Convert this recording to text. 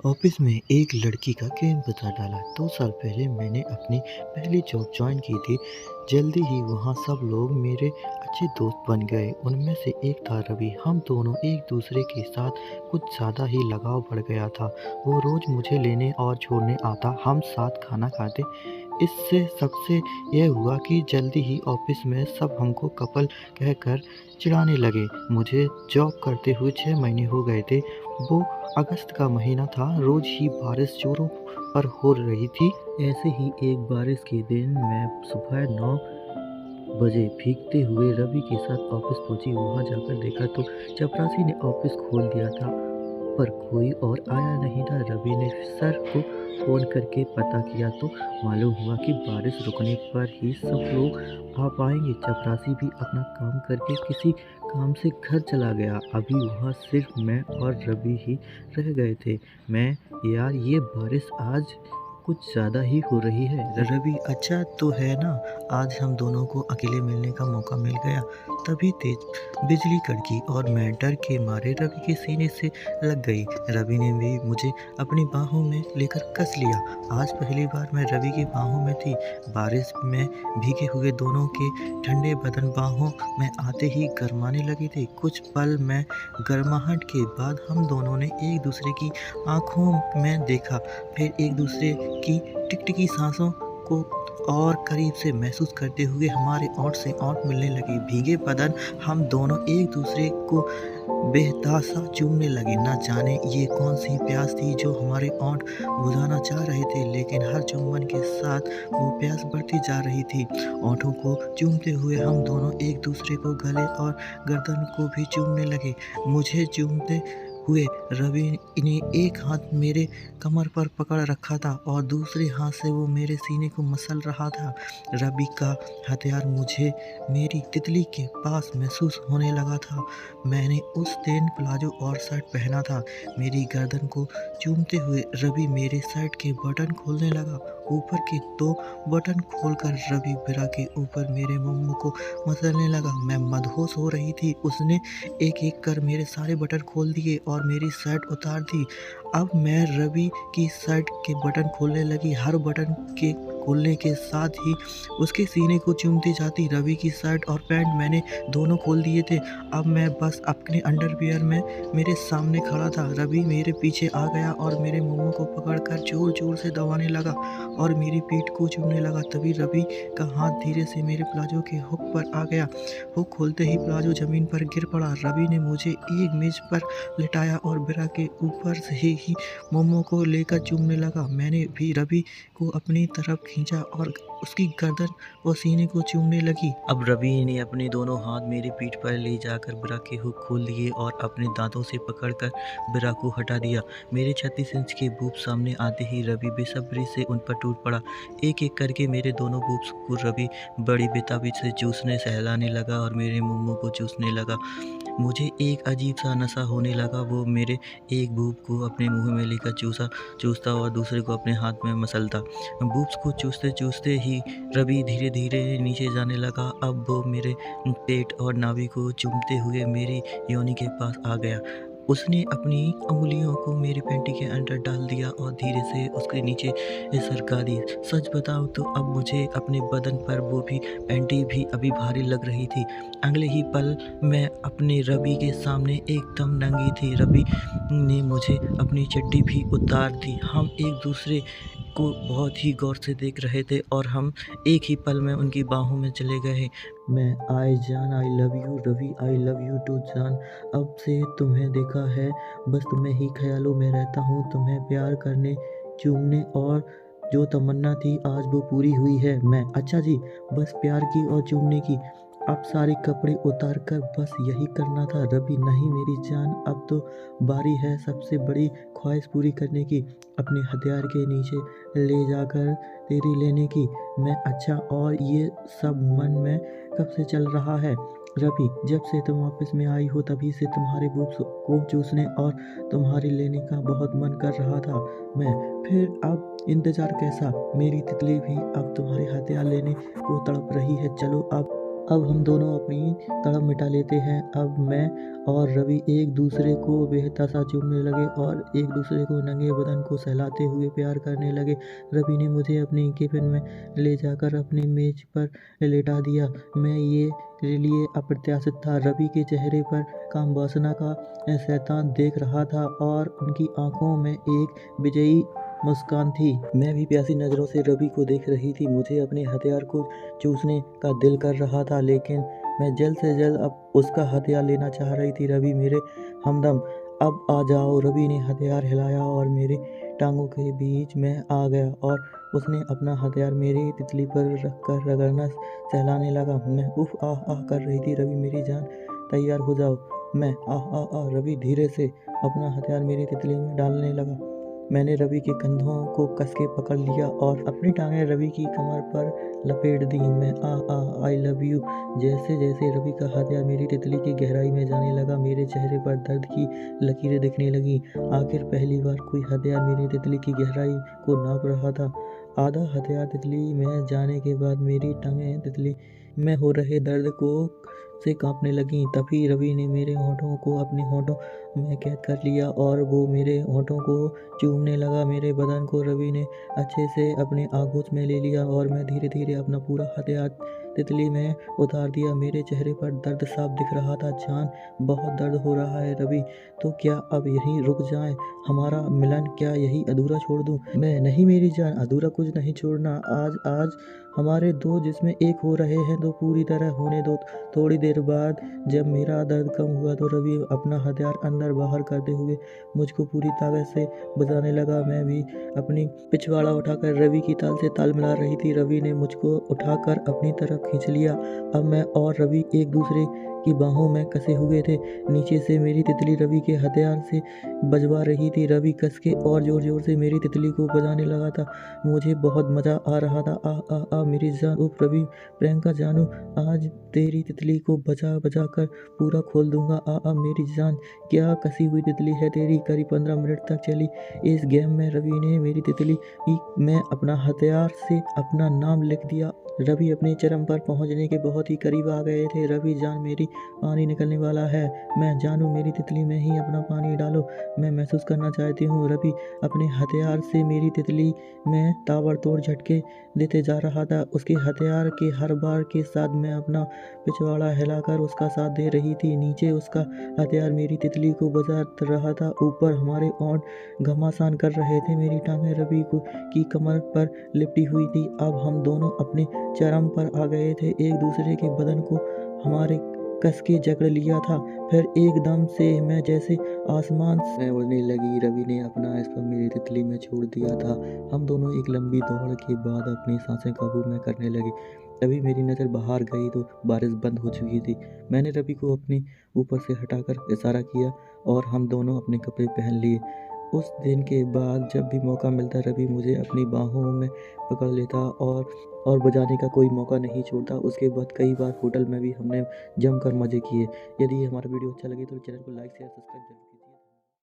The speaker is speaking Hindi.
ऑफिस में एक लड़की का गेम बता डाला। 2 साल पहले मैंने अपनी पहली जॉब ज्वाइन की थी। जल्दी ही वहाँ सब लोग मेरे अच्छे दोस्त बन गए। उनमें से एक था रवि। हम दोनों एक दूसरे के साथ कुछ ज़्यादा ही लगाव बढ़ गया था। वो रोज़ मुझे लेने और छोड़ने आता, हम साथ खाना खाते। इससे सबसे यह हुआ कि जल्दी ही ऑफिस में सब हमको कपल कहकर चिढ़ाने लगे। मुझे जॉब करते हुए 6 महीने हो गए थे। वो अगस्त का महीना था। रोज ही बारिश जोरों पर हो रही थी। ऐसे ही एक बारिश के दिन मैं सुबह 9 बजे भीगते हुए रवि के साथ ऑफिस पहुंची। वहां जाकर देखा तो चपरासी ने ऑफिस खोल दिया था, पर कोई और आया नहीं था। रवि ने सर को फोन करके पता किया तो मालूम हुआ कि बारिश रुकने पर ही सब लोग आ पाएंगे। चपरासी भी अपना काम करके किसी काम से घर चला गया। अभी वहाँ सिर्फ मैं और रवि ही रह गए थे। मैं यार, ये बारिश आज कुछ ज़्यादा ही हो रही है। रवि, अच्छा तो है ना, आज हम दोनों को अकेले मिलने का मौका मिल गया। तभी तेज बिजली कड़की और मैं डर के मारे रवि के सीने से लग गई। रवि ने भी मुझे अपनी बाहों में लेकर कस लिया। आज पहली बार मैं रवि की बाहों में थी। बारिश में भीगे हुए दोनों के ठंडे बदन बाहों में आते ही गरमाने लगे थे। कुछ पल में गर्माहट के बाद हम दोनों ने एक दूसरे की आंखों में देखा, फिर एक दूसरे की टिकटिकी सांसों को और करीब से महसूस करते हुए हमारे ओंठ से ओंठ मिलने लगे। भीगे बदन हम दोनों एक दूसरे को बेतहाशा चूमने लगे। न जाने ये कौन सी प्यास थी जो हमारे ओंठ बुझाना चाह रहे थे, लेकिन हर चुम्बन के साथ वो प्यास बढ़ती जा रही थी। ओंठों को चूमते हुए हम दोनों एक दूसरे को गले और गर्दन को भी चूमने लगे। मुझे चूमते हुए रवि ने एक हाथ मेरे कमर पर पकड़ रखा था और दूसरे हाथ से वो मेरे सीने को मसल रहा था। रवि का हथियार मुझे मेरी तितली के पास महसूस होने लगा था। मैंने उस दिन प्लाजो और शर्ट पहना था। मेरी गर्दन को चूमते हुए रवि मेरे शर्ट के बटन खोलने लगा। ऊपर के 2 बटन खोलकर रवि बिरा के ऊपर मेरे मुंह को मसलने लगा। मैं मदहोश हो रही थी। उसने एक एक कर मेरे सारे बटन खोल दिए और मेरी शर्ट उतार दी। अब मैं रवि की शर्ट के बटन खोलने लगी। हर बटन के खोलने के साथ ही उसके सीने को चूमती जाती। रवि की शर्ट और पैंट मैंने दोनों खोल दिए थे। अब मैं बस अपने अंडरवियर में मेरे सामने खड़ा था। रवि मेरे पीछे आ गया और मेरे मुंह को पकड़कर जोर जोर से दबाने लगा और मेरी पीठ को चूमने लगा। तभी रवि का हाथ धीरे से मेरे प्लाजो के हुक पर आ गया। हुक खोलते ही प्लाजो जमीन पर गिर पड़ा। रवि ने मुझे एक मेज पर लिटाया और बिरा के ऊपर से ही मोमो को लेकर चूमने लगा। मैंने भी रवि को अपनी तरफ खींचा और उसकी गर्दन और सीने को चूमने लगी। अब रवि ने अपने दोनों हाथ मेरी पीठ पर ले जाकर बिरा के हुक खोल दिए और अपने दांतों से पकड़कर बिरा को हटा दिया। मेरे 36 इंच के बूब सामने आते ही रवि बेसब्री से उन पर टूट पड़ा। एक एक करके मेरे दोनों बूब्स को रवि बड़ी बेताबी से चूसने सहलाने लगा और मेरे मुंह को चूसने लगा। मुझे एक अजीब सा नशा होने लगा। वो मेरे एक बूब को अपने मुंह में लेकर चूसता और दूसरे को अपने हाथ में मसलता। बूब्स को चूसते चूसते ही रवि धीरे धीरे नीचे जाने लगा। अब वो मेरे पेट और नाभि को चूमते हुए मेरी योनि के पास आ गया। उसने अपनी उंगलियों को मेरी पैंटी के अंदर डाल दिया और धीरे से उसके नीचे सरका दी। सच बताऊं तो अब मुझे अपने बदन पर वो भी पैंटी भी अभी भारी लग रही थी। अगले ही पल मैं अपने रवि के सामने एकदम नंगी थी। रवि ने मुझे अपनी चड्डी भी उतार दी। हम एक दूसरे को बहुत ही गौर से देख रहे थे और हम एक ही पल में उनकी बाहों में चले गए। मैं आई जान, I love you Ravi, I love you too जान। अब से तुम्हें देखा है, बस तुम्हें ही ख्यालों में रहता हूँ। तुम्हें प्यार करने, चूमने और जो तमन्ना थी आज वो पूरी हुई है। मैं अच्छा जी, बस प्यार की और चूमने की। अब सारे कपड़े उतार कर बस यही करना था। रवि, नहीं मेरी जान, अब तो बारी है सबसे बड़ी ख्वाहिश पूरी करने की, अपने हथियार के नीचे ले जाकर तेरी लेने की। मैं अच्छा, और ये सब मन में कब से चल रहा है रवि? जब से तुम ऑफिस में आई हो तभी से तुम्हारे बूब्स को चूसने और तुम्हारे लेने का बहुत मन कर रहा था मैं। फिर अब इंतजार कैसा? मेरी तितली भी अब तुम्हारे हथियार लेने को तड़प रही है। चलो अब अब हम दोनों अपनी तड़प मिटा लेते हैं। अब मैं और रवि एक दूसरे को बेहतर सा चूमने लगे और एक दूसरे को नंगे बदन को सहलाते हुए प्यार करने लगे। रवि ने मुझे अपनी केबिन में ले जाकर अपनी मेज पर लेटा दिया। मैं ये लिए अप्रत्याशित था। रवि के चेहरे पर काम वासना का शैतान देख रहा था और उनकी आंखों में एक विजयी मुस्कान थी। मैं भी प्यासी नज़रों से रवि को देख रही थी। मुझे अपने हथियार को चूसने का दिल कर रहा था, लेकिन मैं जल्द से जल्द अब उसका हथियार लेना चाह रही थी। रवि मेरे हमदम, अब आ जाओ। रवि ने हथियार हिलाया और मेरे टांगों के बीच में आ गया और उसने अपना हथियार मेरी तितली पर रखकर रगड़ना सहलाने लगा। मैं उफ आह आह कर रही थी। रवि मेरी जान, तैयार हो जाओ। मैं आह आह आह। रवि धीरे से अपना हथियार मेरी तितली में डालने लगा। मैंने रवि के कंधों को कस के पकड़ लिया और अपनी टांगें रवि की कमर पर लपेट दी। मैं आई लव यू। जैसे जैसे रवि का हथियार मेरी तितली की गहराई में जाने लगा, मेरे चेहरे पर दर्द की लकीरें दिखने लगी। आखिर पहली बार कोई हथियार मेरी तितली की गहराई को नाप रहा था। आधा हथियार तितली में जाने के बाद मेरी टांगें तितली में हो रहे दर्द को से कांपने लगीं। तभी रवि ने मेरे होठों को अपने होठों में कैद कर लिया और वो मेरे होठों को चूमने लगा। मेरे बदन को रवि ने अच्छे से अपने आगोश में ले लिया और मैं धीरे धीरे अपना पूरा हथियार तितली में उतार दिया। मेरे चेहरे पर दर्द साफ दिख रहा था। जान, बहुत दर्द हो रहा है रवि। तो क्या अब यहीं रुक जाएं हमारा मिलन? क्या यही अधूरा छोड़ दूं? मैं नहीं मेरी जान, अधूरा कुछ नहीं छोड़ना। आज हमारे दो जिस्में एक हो रहे हैं तो पूरी तरह होने दो। थोड़ी देर बाद जब मेरा दर्द कम हुआ तो रवि अपना हथियार अंदर बाहर करते हुए मुझको पूरी ताकत से बजाने लगा। मैं भी अपनी पिछवाड़ा उठाकर रवि की ताल से ताल मिला रही थी। रवि ने मुझको उठाकर अपनी तरफ खींच लिया। अब मैं और रवि एक दूसरे की बाहों में कसे हुए थे। नीचे से मेरी तितली रवि के हथियार से बजवा रही थी। रवि कस के और जोर जोर से मेरी तितली को बजाने लगा था। मुझे बहुत मजा आ रहा था। आ मेरी जान, उफ रवि, प्रियंका जानू, आज तेरी तितली को बजा बजा कर पूरा खोल दूंगा। आ मेरी जान, क्या कसी हुई तितली है तेरी। करीब 15 मिनट तक चली इस गेम में रवि ने मेरी तितली में अपना हथियार से अपना नाम लिख दिया। रवि अपने चरम पर पहुंचने के बहुत ही करीब आ गए थे। रवि जान, मेरी पानी निकलने वाला है। मैं जानू, मेरी तितली में ही अपना पानी डालो, मैं महसूस करना चाहती हूँ। रवि अपने हथियार से मेरी तितली में ताबड़तोड़ झटके देते जा रहा था। उसके हथियार के हर बार के साथ मैं अपना पिछवाड़ा हिलाकर उसका साथ दे रही थी। नीचे उसका हथियार मेरी तितली को बजा रहा था, ऊपर हमारे ओंठ घमासान कर रहे थे। मेरी टांगें रवि की कमर पर लिपटी हुई थी। अब हम दोनों अपने चरम पर आ गए थे। एक दूसरे के बदन को हमारे कस के जकड़ लिया था। फिर एकदम से मैं जैसे आसमान से उड़ने लगी। रवि ने अपना स्पर्म मेरी तितली में छोड़ दिया था। हम दोनों एक लंबी दौड़ के बाद अपनी सांसें काबू में करने लगे। तभी मेरी नज़र बाहर गई तो बारिश बंद हो चुकी थी। मैंने रवि को अपने ऊपर से हटाकर इशारा किया और हम दोनों अपने कपड़े पहन लिए। उस दिन के बाद जब भी मौका मिलता रवि मुझे अपनी बाहों में पकड़ लेता और बजाने का कोई मौका नहीं छोड़ता। उसके बाद कई बार होटल में भी हमने जमकर मज़े किए। यदि हमारा वीडियो अच्छा लगे तो चैनल को लाइक शेयर सब्सक्राइब जरूर।